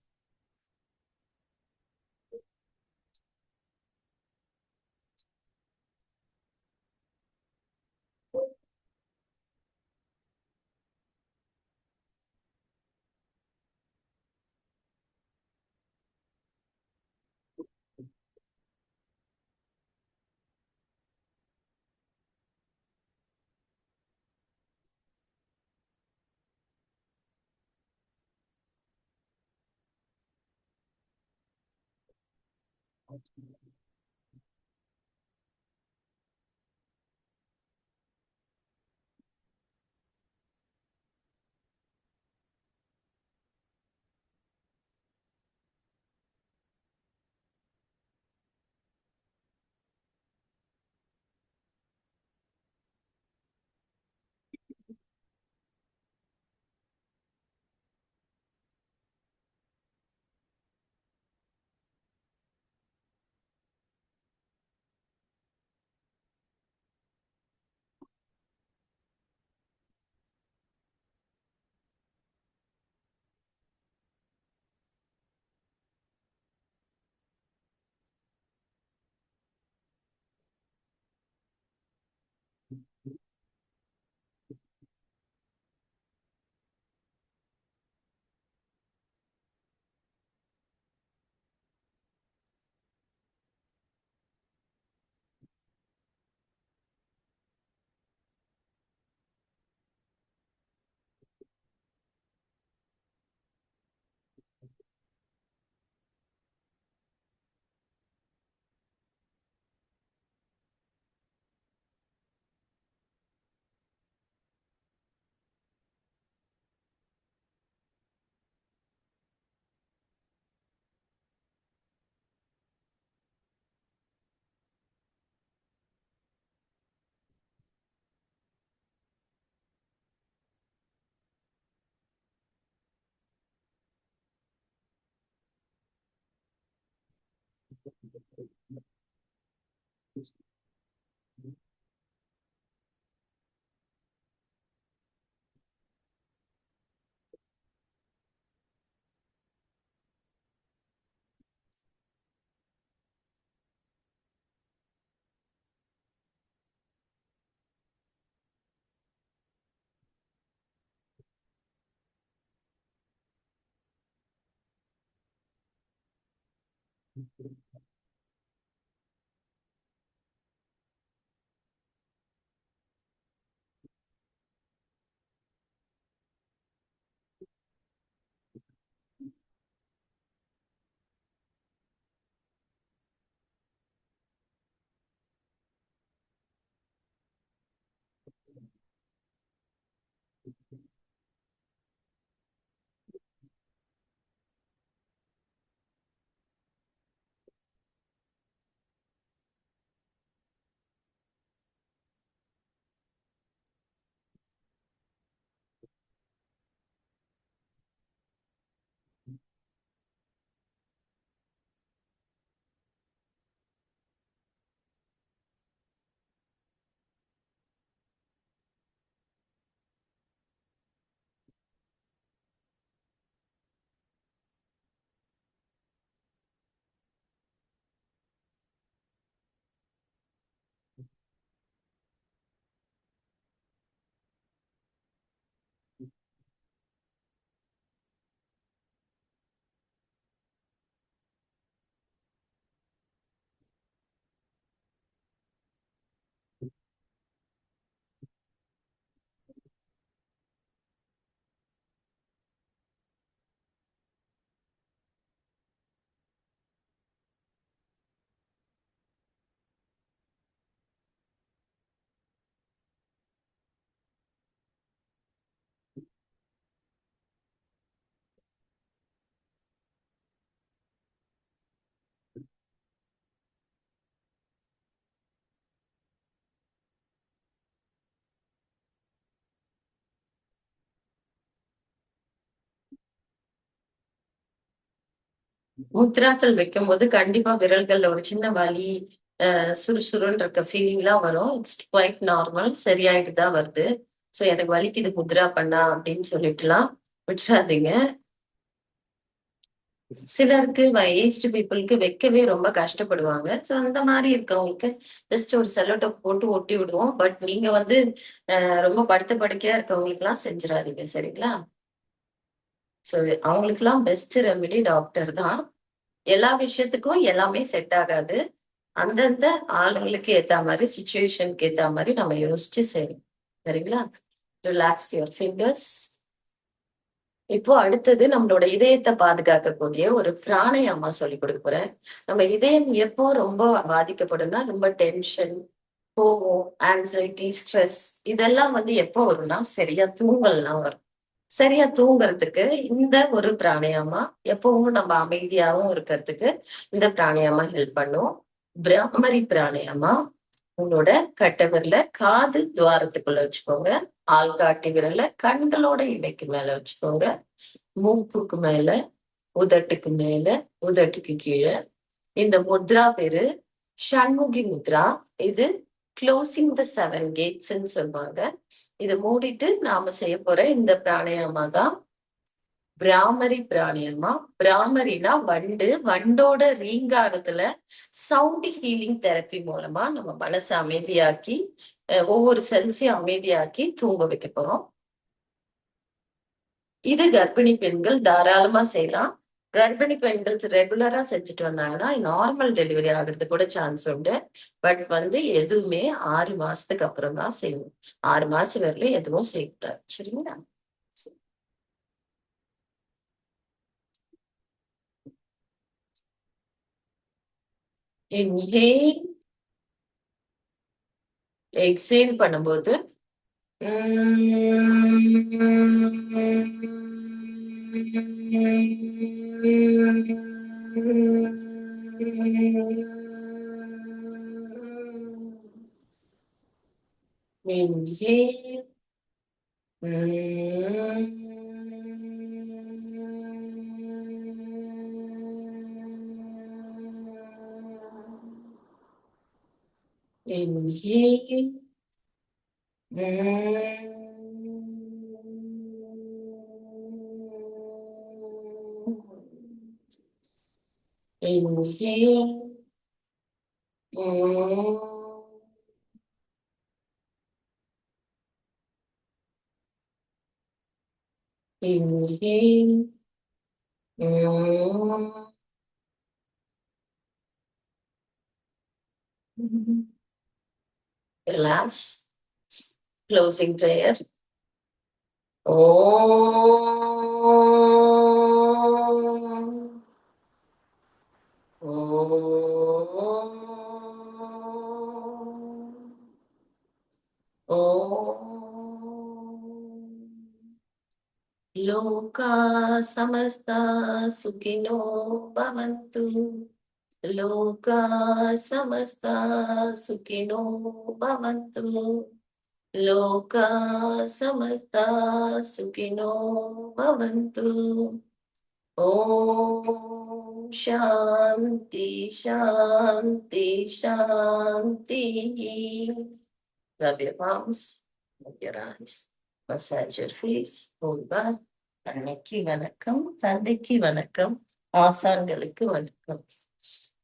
முத்ராக்கள் வைக்கும்போது கண்டிப்பா விரல்கள்ல ஒரு சின்ன வலி, சுறுசுறுன்னு இருக்க ஃபீலிங்லாம் வரும். It's quite normal. சரியாயிட்டு தான் வருது. ஸோ எனக்கு வலிக்குது முத்ரா பண்ணா அப்படின்னு சொல்லிட்டுலாம் விட்டுறாதீங்க. சிலருக்கு ஏஜ்டு பீப்புளுக்கு வைக்கவே ரொம்ப கஷ்டப்படுவாங்க. ஸோ அந்த மாதிரி இருக்கவங்களுக்கு ஜஸ்ட் ஒரு செல்லோடேப் போட்டு ஒட்டி விடுவோம். பட் நீங்க வந்து ரொம்ப படுத்த படுக்கையா இருக்கவங்களுக்குலாம் செஞ்சிடாதீங்க. சரிங்களா? ஸோ அவங்களுக்குலாம் பெஸ்ட் ரெமெடி டாக்டர் தான். எல்லா விஷயத்துக்கும் எல்லாமே செட் ஆகாது. அந்தந்த ஆளுங்களுக்கு ஏத்தா மாரி, சிச்சுவேஷனுக்கு ஏத்தா மாரி நம்ம யோசிச்சு செய்யணும். சரிங்களா? Relax your fingers. இப்போ அடுத்தது நம்மளோட இதயத்தை பாதுகாக்கக்கூடிய ஒரு பிராணாயாமா சொல்லிக் கொடுக்க போறேன். நம்ம இதயம் எப்போ ரொம்ப பாதிக்கப்படும்னா, ரொம்ப டென்ஷன், கோவம், ஆங்ஸைட்டி, ஸ்ட்ரெஸ் இதெல்லாம் வந்து எப்போ வரும்னா, சரியா தூங்கல்னா வரும். சரியா தூங்குறதுக்கு இந்த ஒரு பிராணாயாமா, எப்பவும் நம்ம அமைதியாவும் இருக்கிறதுக்கு இந்த பிராணாயாமா ஹெல்ப் பண்ணும். பிராமரி பிராணாயாமா உங்களோட கட்டை விரல காது துவாரத்துக்குள்ள வச்சுக்கோங்க. ஆள்காட்டி விரல கண்களோட இடைக்கு மேல வச்சுக்கோங்க. மூக்குக்கு மேல, உதட்டுக்கு மேல, உதட்டுக்கு கீழே. இந்த முத்ரா பேரு ஷண்முகி முத்ரா. இது க்ளோசிங் த 7 கேட்ஸ்ன்னு சொல்லுவாங்க. இதை மூடிட்டு நாம செய்ய போற இந்த பிராணாயாமா தான் பிராமரி பிராணாயாமா. பிராமரினா வண்டு. வண்டோட ரீங்காரத்துல சவுண்ட் ஹீலிங் தெரப்பி மூலமா நம்ம மனசை அமைதியாக்கி ஒவ்வொரு செல்ஸையும் அமைதியாக்கி தூங்க வைக்க போறோம். இது கர்ப்பிணி பெண்கள் தாராளமா செய்யலாம். கர்ப்பிணி பெண்கள் ரெகுலரா செஞ்சுட்டு வந்தாங்கன்னா நார்மல் டெலிவரி ஆகுறது கூட சான்ஸ் உண்டு. பட் வந்து எதுவுமே 6 மாசத்துக்கு அப்புறம் தான் செய்யணும். 6 மாசம் வரல எதுவும் செய்யக்கூடாது. சரிங்களா? இன்ஹேல், எக்ஸேல் பண்ணும்போது inhale, Inhale. Inhale. Inhale. Relax. Closing prayer. Om. Om. Loka samasta sukhino bhavantu. Loka samasta sukhino bhavantu. Loka samasta sukhino bhavantu. Om Shanti Shanti Shanti. Rub your palms, move your eyes, massage your face, hold back. அன்னைக்கு வணக்கம், தந்தைக்கு வணக்கம், ஆசான்களுக்கு வணக்கம்.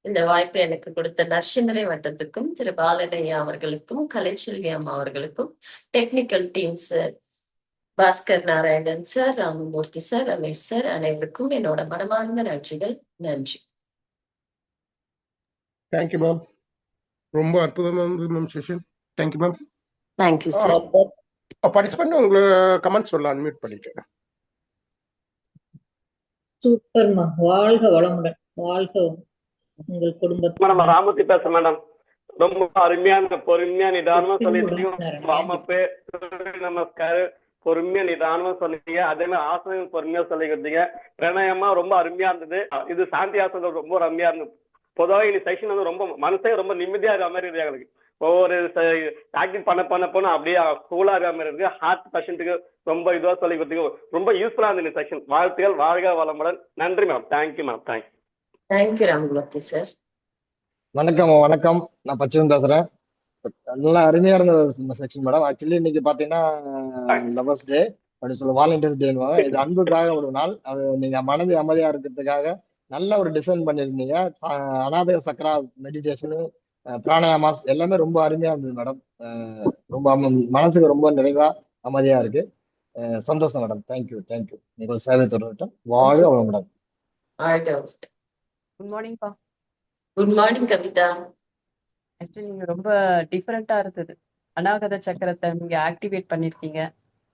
இந்த வாய்ப்பை எனக்கு கொடுத்த நர்சிங்கரை வட்டத்துக்கும் திரு பாலனையா அவர்களுக்கும் கலைச்செல்வி அம்மா அவர்களுக்கும் technical team sir Bhaskar Narayanan sir, Ramamoorthy sir, Ramesh sir அனைவருக்கும் என்னோட மனமார்ந்த நன்றிகள். நன்றி. Thank you ma'am. ரொம்ப அற்புதமா இருந்தது ma'am session. Thank you ma'am. Thank you sir. Participant உங்களை கமெண்ட் சொல்ல அன்மியூட் பண்ணிட்டேன். சூப்பர்மா, வாழ்க வளமுடன், வாழ்க உங்கள் குடும்பத்தில். மேடம் ராமூர்த்தி பேசுறேன் மேடம். ரொம்ப அருமையான பொறுமையா நிதானமா சொல்லிட்டு வாமப்பு நமஸ்காரம் பொறுமையா நிதானமா சொன்னீங்க. அதே மாதிரி ஆசனம் பொறுமையா சொல்லி கொடுத்தீங்க. பிரணயமா ரொம்ப அருமையா இருந்தது. இது சாந்தி ஆசனம் ரொம்ப அருமையா இருந்தது. பொதுவாக இந்த செக்ஷன் வந்து ரொம்ப மனசே ரொம்ப நிம்மதியா இருக்க மாதிரி இருக்கு எங்களுக்கு. ஒவ்வொரு ஆக்டிங் பண்ண போனா அப்படியே கூலா இருக்க மாதிரி இருக்கு. ஹார்ட் பேஷண்ட்டுக்கு ரொம்ப இதுவா சொல்லி கொடுத்தீங்க. ரொம்ப யூஸ்ஃபுல்லா இருந்தது இந்த செக்ஷன். வாழ்த்துக்கள், வாழ்க வளமுடன். நன்றி ma'am. Thank you ma'am. Thank you Ramamoorthy sir. வணக்கம் வணக்கம், நான் பச்சன் பேசுறேன். நல்லா அருமையா இருந்த செக்ஷன் மேடம். ஆக்சுவலி இன்னைக்கு பாத்தீங்கன்னா லவர்ஸ் டே அப்படி சொல்ல, வாலண்டியர்ஸ் டேன்னுவாங்க. இது அன்புக்காக ஒரு நாள். அது நீங்க மனது அமைதியா இருக்கிறதுக்காக நல்ல ஒரு டிஃபைன் பண்ணிருந்தீங்க. அநாத சக்கரா மெடிடேஷனு, பிராணாயாமாஸ் எல்லாமே ரொம்ப அருமையா இருந்தது மேடம். ரொம்ப மனசுக்கு ரொம்ப நிறைவா அமைதியா இருக்கு. சந்தோஷம் மேடம். Thank you thank you. நீங்கள் சேவை தொடரட்டும். வாழ்க வளமுடன். குட் மார்னிங் பா. Good morning Kavitha. ஆக்சுவலி நீங்க ரொம்ப டிஃபரெண்டா இருந்தது. அநாகத சக்கரத்தை நீங்க ஆக்டிவேட் பண்ணிருக்கீங்க.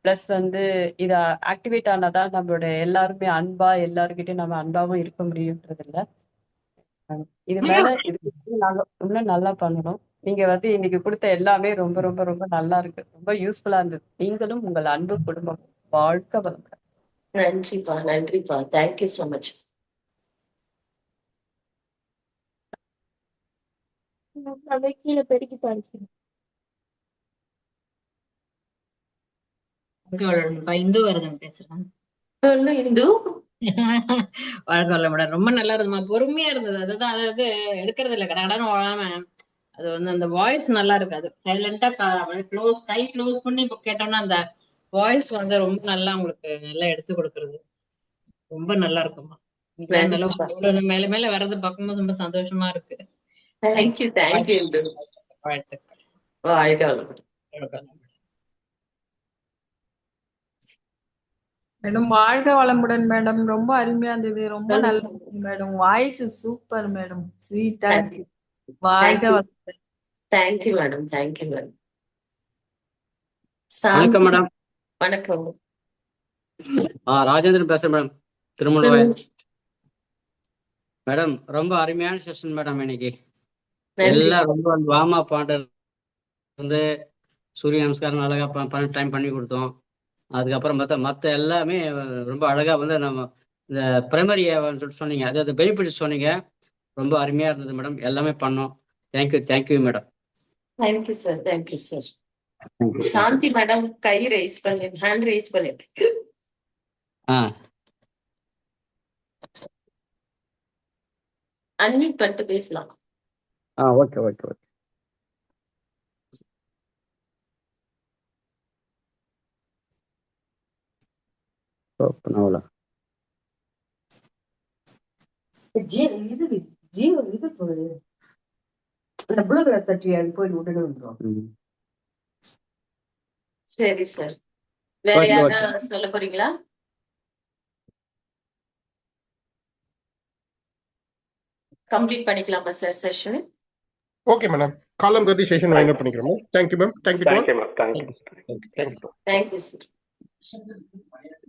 பிளஸ் வந்து இத ஆக்டிவேட் ஆனாதான் நம்மளோட எல்லாருமே அன்பா எல்லாருக்கிட்டையும் நம்ம அன்பாவும் இருக்க முடியும்ன்றது இல்ல. இது மேல இது நாங்க இன்னும் நல்லா பண்ணணும். நீங்க வந்து இன்னைக்கு கொடுத்த எல்லாமே ரொம்ப ரொம்ப ரொம்ப நல்லா இருக்கு. ரொம்ப யூஸ்ஃபுல்லா இருந்தது. நீங்களும் உங்கள் அன்பு குடும்பம் வாழ்க வளமுடன். நன்றிப்பா, நன்றிப்பா. Thank you so much. கீழே பெருக்கி படிச்சு இந்து வரதன் பேசுறேன். சொல்லு இந்து. வாழ்க வளமுடன். ரொம்ப நல்லா இருந்ததுமா, பொறுமையா இருந்தது. அதுதான், அதாவது எடுக்கிறது இல்ல, கடகடன்னு ஓடாம. அது வந்து அந்த வாய்ஸ் நல்லா இருக்கு. அது சைலண்டா கை க்ளோஸ் பண்ணி இப்ப கேட்டோம்னா அந்த வாய்ஸ் வந்து ரொம்ப நல்லா உங்களுக்கு நல்லா எடுத்து கொடுக்கறது ரொம்ப நல்லா இருக்குமா. மேல மேல வர்றது பார்க்கும்போது ரொம்ப சந்தோஷமா இருக்கு. Thank you thank you Hindu. வாழ்த்துக்கள். வாழ்க வளமுடன். மேடம் வாழ்க வளமுடன் மேடம். ரொம்ப அருமையா இருந்தது. ரொம்ப நல்லா இருந்தது மேடம். Voice super madam. ஸ்வீட்டா இருக்கு. வாழ்க வளமுடன். Thank you madam. Thank you madam. வணக்கம் மேடம். வணக்கம். ராஜேந்திரன் பேசுறேன் மேடம், திருமணம். மேடம் ரொம்ப அருமையான செஷன் மேடம். இன்னைக்கு எல்லாம் ரொம்ப வார்ம் அப் பண்றது வந்து சூரிய நமஸ்காரம் அழகா டைம் பண்ணி கொடுத்தோம். அதுக்கப்புறம் மற்ற எல்லாமே ரொம்ப அழகா வந்து நம்ம இந்த பிரைமரி சொல்லிட்டு சொன்னீங்க, அதாவது பெனிஃபிட்ஸ் சொன்னீங்க. ரொம்ப அருமையா இருந்தது மேடம். எல்லாமே பண்ணோம். Thank you madam. Thank you sir. Thank you sir. Shanthi madam கை ரைஸ் பண்ணி ஹேண்ட் ரைஸ் பண்ணி அன்மியூட் பண்ணிட்டு பேசலாம். ஓகே. ஓப்பன் ஆகல. சரி சார், வேற ஓகே ஓகே. யாரா சொல்ல போறீங்களா? கம்ப்ளீட் பண்ணிக்கலாமா சார் செஷன்? ஓகே மேடம், காலம் கதி செஷன் வைண்ட் அப் பண்ணிக்கிறோம். Thank you ma'am, thank you to all. Thank you ma'am, thank you. Thank you. Thank you sir.